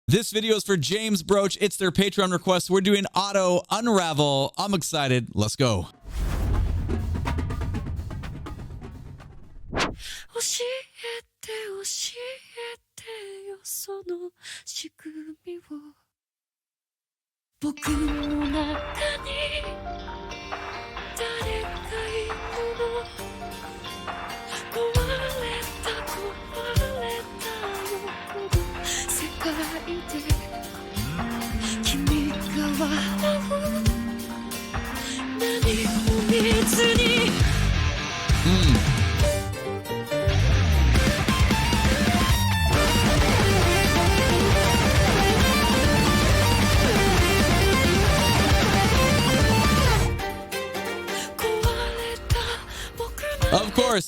This video is for James Broach. It's their Patreon request. We're doing auto unravel. I'm excited. Let's go.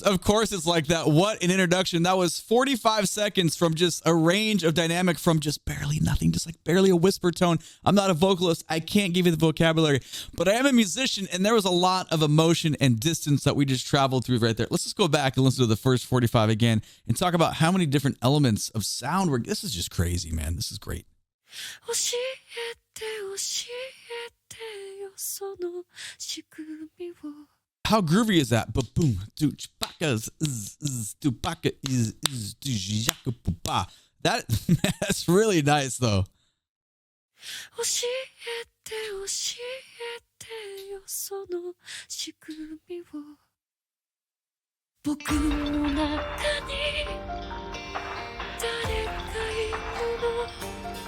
Of course it's like that. What an introduction. That was 45 seconds from just a range of dynamic from just barely nothing, just like barely a whisper tone. I'm not a vocalist. I can't give you the vocabulary, but I am a musician, and there was a lot of emotion and distance that we just traveled through right there. Let's just go back and listen to the first 45 again and talk about how many different elements of sound were. This is just crazy, man. This is great. How groovy is that? But boom, that's really nice though.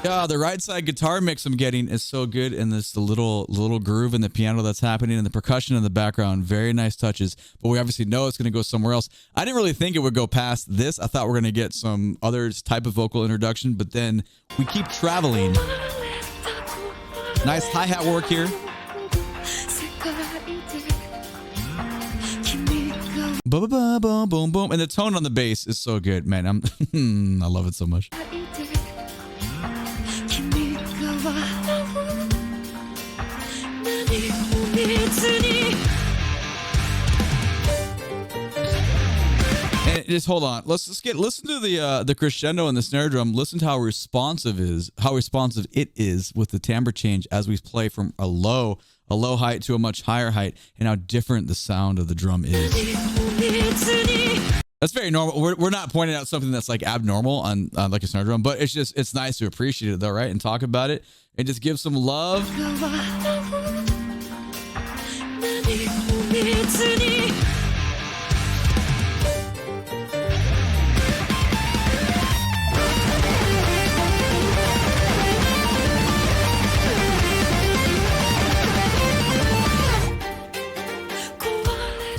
Yeah, the right side guitar mix I'm getting is so good, and this the little groove in the piano that's happening, and the percussion in the background, very nice touches. But we obviously know it's going to go somewhere else. I didn't really think it would go past this. I thought we are going to get some other type of vocal introduction, but then we keep traveling. Nice hi-hat work here. Boom, boom, boom, boom, boom, and the tone on the bass is so good, man. I love it so much. And just hold on. Listen to the crescendo and the snare drum. Listen to how responsive it is with the timbre change as we play from a low height to a much higher height, and how different the sound of the drum is. That's very normal. We're not pointing out something that's like abnormal on like a snare drum, but it's nice to appreciate it though, right? And talk about it and just give some love.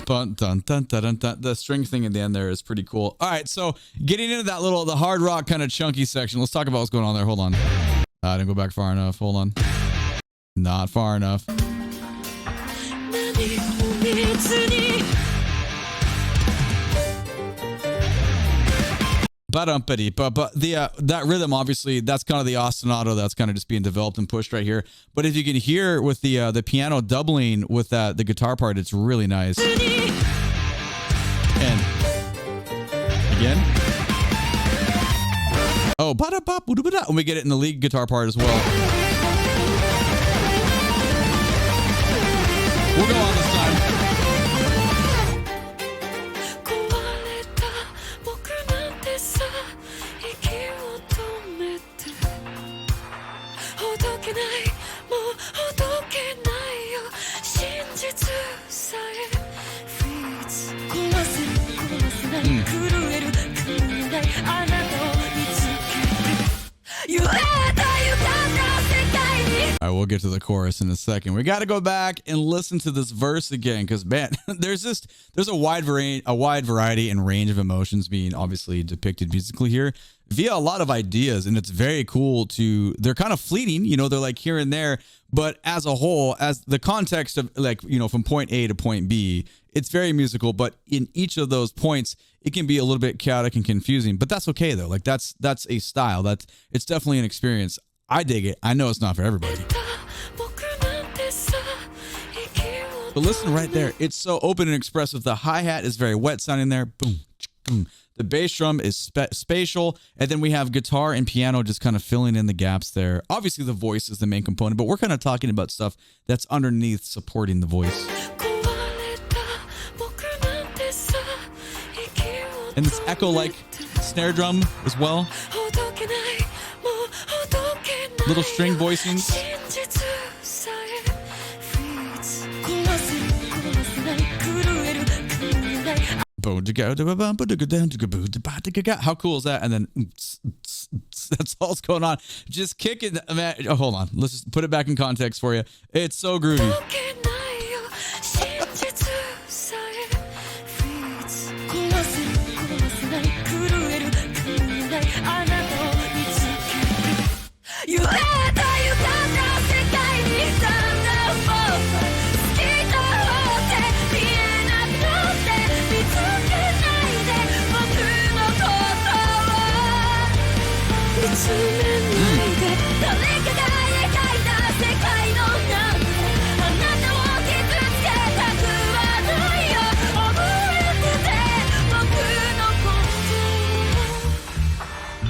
Dun, dun, dun, dun, dun, dun. The string thing in the end there is pretty cool. All right, so getting into that the hard rock kind of chunky section, let's talk about what's going on there. Hold on. I didn't go back far enough. Hold on. Not far enough. But that rhythm, obviously, that's kind of the ostinato that's kind of just being developed and pushed right here. But if you can hear with the piano doubling with the guitar part, it's really nice. And again. Oh, and we get it in the lead guitar part as well. We'll go on this time. I will get to the chorus in a second. We got to go back and listen to this verse again, because man, there's a wide variety and range of emotions being obviously depicted musically here via a lot of ideas, and it's very cool they're kind of fleeting, they're like here and there, but as a whole, as the context of like, from point A to point B, it's very musical, but in each of those points, it can be a little bit chaotic and confusing, but that's okay though. Like that's a style. It's definitely an experience. I dig it. I know it's not for everybody. But listen right there. It's so open and expressive. The hi-hat is very wet sounding there. Boom, boom. The bass drum is spatial, and then we have guitar and piano just kind of filling in the gaps there. Obviously, the voice is the main component, but we're kind of talking about stuff that's underneath supporting the voice. And this echo-like snare drum as well. Little string voicings. How cool is that? And then that's all that's going on. Just kick it, man. Oh, hold on. Let's just put it back in context for you. It's so groovy.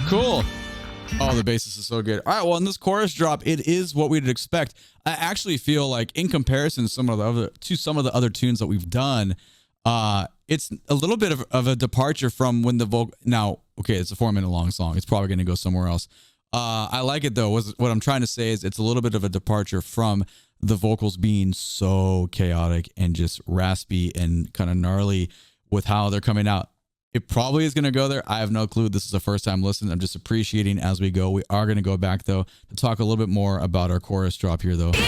Cool. Oh, the bassist is so good. All right, well, in this chorus drop, it is what we'd expect. I actually feel like, in comparison to some of the other tunes that we've done, it's a little bit of a departure from when the vocal. Now, okay, it's a 4-minute long song. It's probably going to go somewhere else. I like it though. What I'm trying to say is it's a little bit of a departure from the vocals being so chaotic and just raspy and kind of gnarly with how they're coming out. It probably is going to go there. I have no clue. This is the first time listening. I'm just appreciating as we go. We are going to go back, though, to talk a little bit more about our chorus drop here, though. Yeah,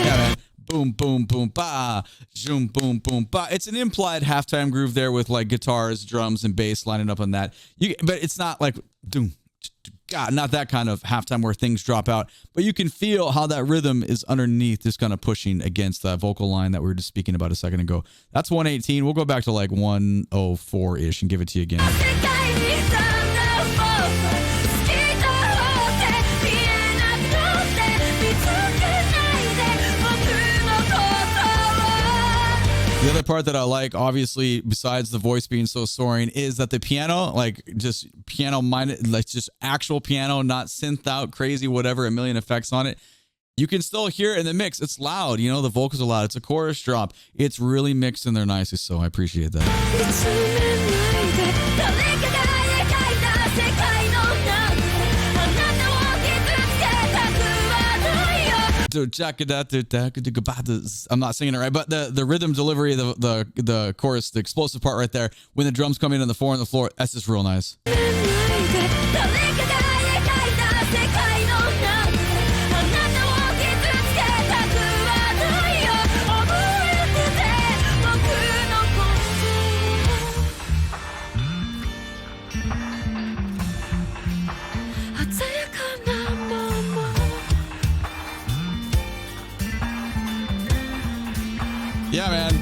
man. Boom, boom, boom, ba. Zoom, boom, boom, ba. It's an implied halftime groove there with, like, guitars, drums, and bass lining up on that. But it's not like, doom. God, not that kind of halftime where things drop out, but you can feel how that rhythm is underneath, just kind of pushing against that vocal line that we were just speaking about a second ago. That's 118. We'll go back to like 104-ish and give it to you again. The other part that I like, obviously, besides the voice being so soaring, is that the piano, like just piano minded, like just actual piano, not synth out, crazy, whatever, a million effects on it. You can still hear it in the mix. It's loud, you know, the vocals are loud. It's a chorus drop. It's really mixed in there nicely, so I appreciate that. I'm not singing it right, but the rhythm delivery of the chorus, the explosive part right there, when the drums come in on the 4 on the floor, that's just real nice. Yeah, man.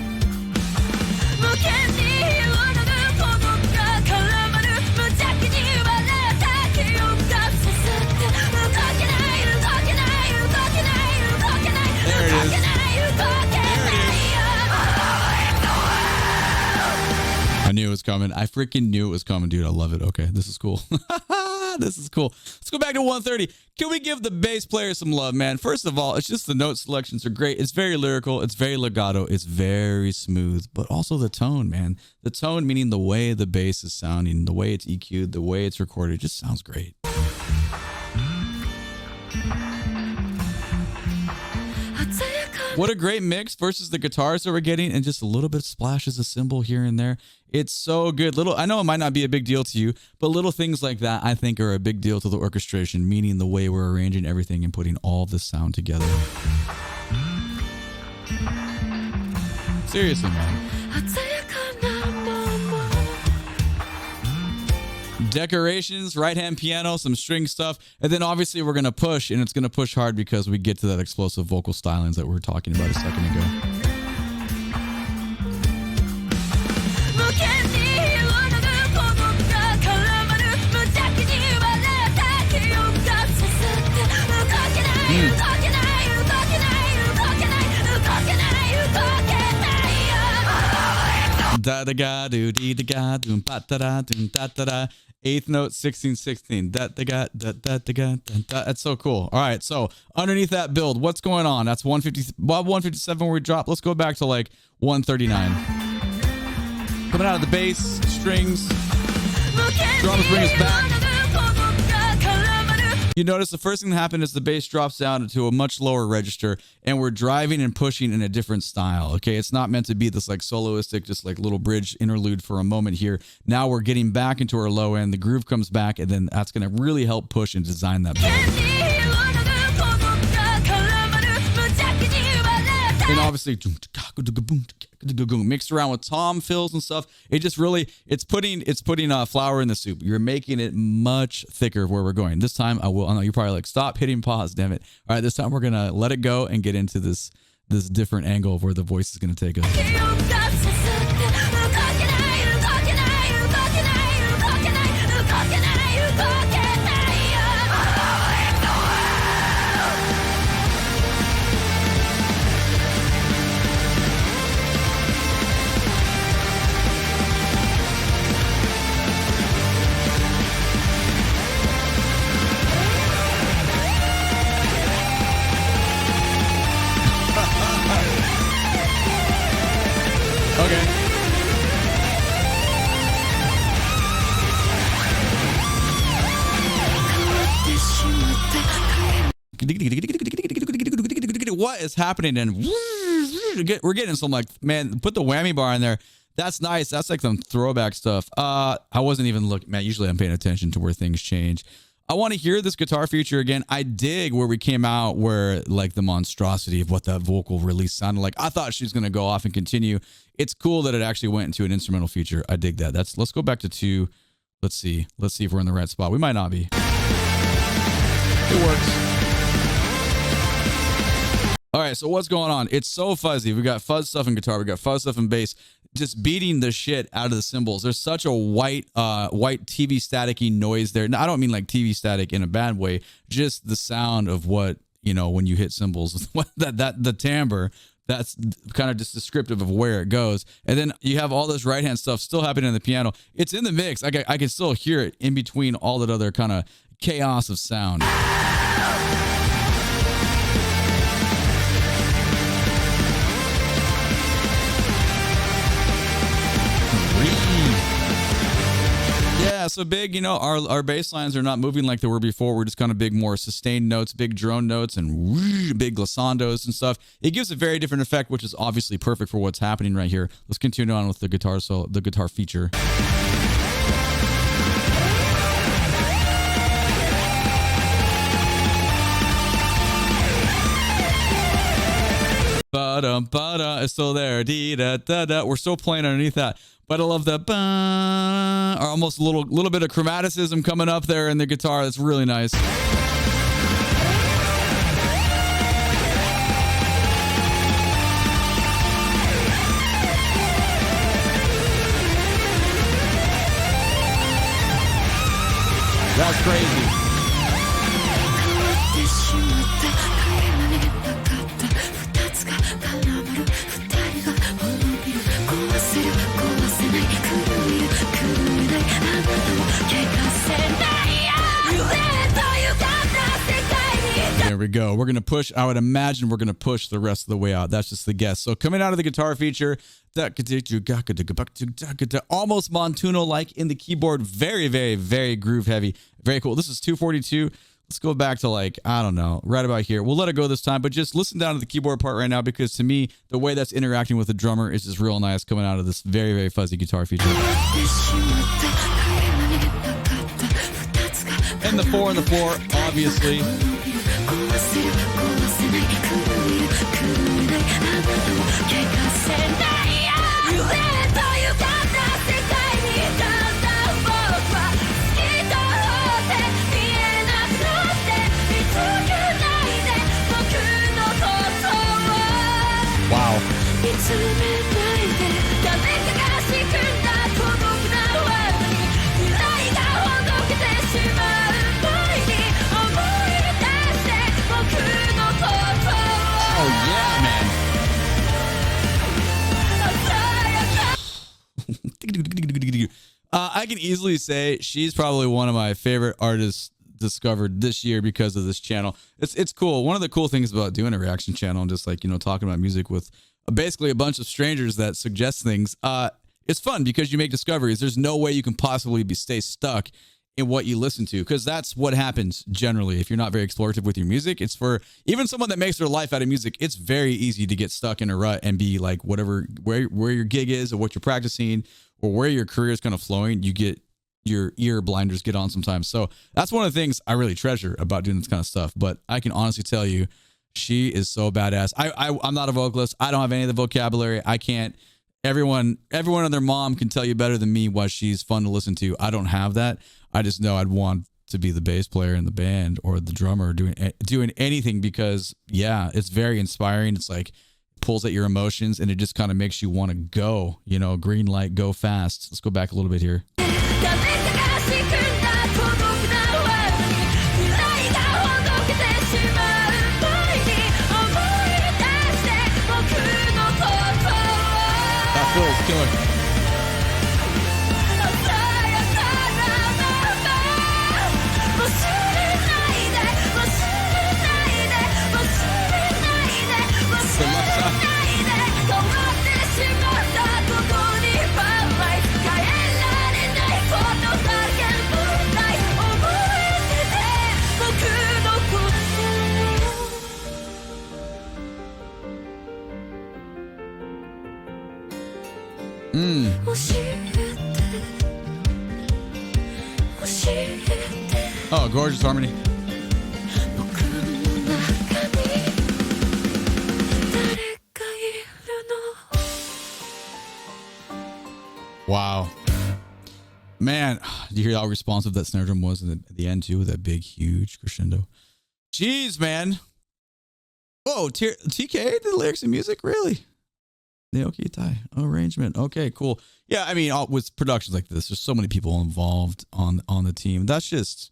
There it is. I knew it was coming. I freaking knew it was coming, dude. I love it. Okay, this is cool. This is cool. Let's go back to 130. Can we give the bass player some love, man? First of all, it's just the note selections are great. It's very lyrical. It's very legato. It's very smooth. But also the tone, man. The tone, meaning the way the bass is sounding, the way it's EQ'd, the way it's recorded, just sounds great. What a great mix versus the guitars that we're getting and just a little bit of splashes of cymbal here and there. It's so good. I know it might not be a big deal to you, but little things like that I think are a big deal to the orchestration, meaning the way we're arranging everything and putting all this sound together. Seriously, man. Decorations, right-hand piano, some string stuff, and then obviously we're going to push, and it's going to push hard because we get to that explosive vocal stylings that we were talking about a second ago. Da da ga do dee da ga doom ba da da doom da da da. Eighth note 1616. Da da ga da da da ga da da. That's so cool. All right, so underneath that build, what's going on? That's 150. Well, 157 where we drop. Let's go back to like 139. Coming out of the bass, strings, drums bring us back. You notice the first thing that happened is the bass drops down to a much lower register, and we're driving and pushing in a different style. Okay, it's not meant to be this like soloistic, just like little bridge interlude for a moment here. Now we're getting back into our low end. The groove comes back, and then that's going to really help push and design that build. And obviously mixed around with tom fills and stuff. It just really, it's putting flour in the soup. You're making it much thicker where we're going. This time I know you're probably like, stop hitting pause, damn it. All right, this time we're gonna let it go and get into this different angle of where the voice is gonna take us. Okay. What is happening? And we're getting some like, man, put the whammy bar in there. That's nice. That's like some throwback stuff. I wasn't even looking, man. Usually I'm paying attention to where things change. I want to hear this guitar feature again. I dig where we came out, where like the monstrosity of what that vocal release sounded like. I thought she was going to go off and continue. It's cool that it actually went into an instrumental feature. I dig that. Let's go back to 2. Let's see if we're in the right spot. We might not be. It works. All right, so what's going on? It's so fuzzy. We got fuzz stuff in guitar. We got fuzz stuff in bass. Just beating the shit out of the cymbals. There's such a white TV staticky noise there. Now, I don't mean like TV static in a bad way. Just the sound of what, you know, when you hit cymbals. the timbre. That's kind of just descriptive of where it goes. And then you have all this right hand stuff still happening in the piano. It's in the mix. I can still hear it in between all that other kind of chaos of sound. Yeah, so big, you know, our bass lines are not moving like they were before. We're just kind of big, more sustained notes, big drone notes, and big glissandos and stuff. It gives a very different effect, which is obviously perfect for what's happening right here. Let's continue on with the guitar solo, the guitar feature. Ba-dum-ba-da, it's still there. Dee-da-da-da. We're still playing underneath that. But I love the ba, or almost a little bit of chromaticism coming up there in the guitar. That's really nice. That's crazy. There we go. We're going to push. I would imagine we're going to push the rest of the way out. That's just the guess. So coming out of the guitar feature, almost Montuno-like in the keyboard. Very, very, very groove heavy. Very cool. This is 242. Let's go back to like, I don't know, right about here. We'll let it go this time, but just listen down to the keyboard part right now, because to me, the way that's interacting with the drummer is just real nice coming out of this very, very fuzzy guitar feature. And the 4 on the floor, obviously. Wow. Oh yeah, I can easily say she's probably one of my favorite artists discovered this year because of this channel. It's cool. One of the cool things about doing a reaction channel and just like, you know, talking about music with basically a bunch of strangers that suggest things. It's fun because you make discoveries. There's no way you can possibly stay stuck in what you listen to, because that's what happens generally if you're not very explorative with your music. It's for even someone that makes their life out of music. It's very easy to get stuck in a rut and be like, whatever, where your gig is or what you're practicing or where your career is kind of flowing, you get your ear blinders get on sometimes. So that's one of the things I really treasure about doing this kind of stuff. But I can honestly tell you, she is so badass. I'm not a vocalist. I don't have any of the vocabulary. I can't. Everyone and their mom can tell you better than me why she's fun to listen to. I don't have that. I just know I'd want to be the bass player in the band or the drummer doing anything, because yeah, it's very inspiring. It's like pulls at your emotions and it just kind of makes you want to go, you know, green light, go fast. Let's go back a little bit here. That feels killer. Oh, gorgeous harmony. Wow. Man, do you hear how responsive that snare drum was at the end too, with that big, huge crescendo? Jeez, man. Whoa, TK did the lyrics and music? Really? The okay tie arrangement. Okay, cool. Yeah, I mean, with productions like this, there's so many people involved on the team. That's just,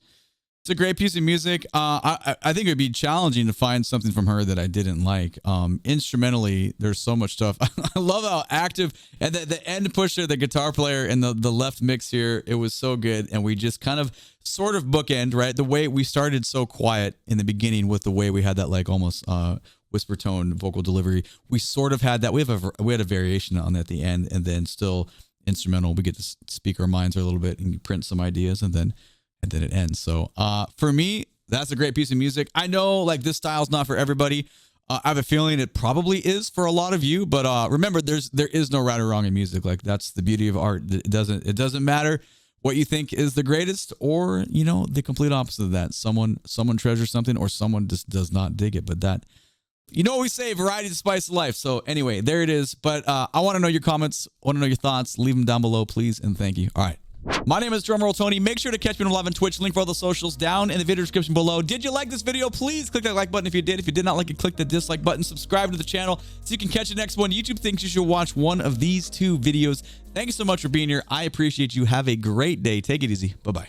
it's a great piece of music. I think it would be challenging to find something from her that I didn't like. Instrumentally, there's so much stuff. I love how active, and the end pusher, the guitar player, and the left mix here, it was so good. And we just kind of sort of bookend, right? The way we started so quiet in the beginning with the way we had that like almost whisper tone vocal delivery. We sort of had that. We had a variation on that at the end, and then still instrumental. We get to speak our minds a little bit and print some ideas, and then it ends. So for me, that's a great piece of music. I know like this style's not for everybody. I have a feeling it probably is for a lot of you, but remember, there is no right or wrong in music. Like that's the beauty of art. It doesn't matter what you think is the greatest, or you know, the complete opposite of that. Someone treasures something, or someone just does not dig it. But that, you know what we say, variety is the spice of life. So anyway, there it is. But I want to know your comments. I want to know your thoughts. Leave them down below, please, and thank you. All right. My name is DrumRollTony. Make sure to catch me live on Twitch. Link for all the socials down in the video description below. Did you like this video? Please click that like button if you did. If you did not like it, click the dislike button. Subscribe to the channel so you can catch the next one. YouTube thinks you should watch one of these two videos. Thank you so much for being here. I appreciate you. Have a great day. Take it easy. Bye-bye.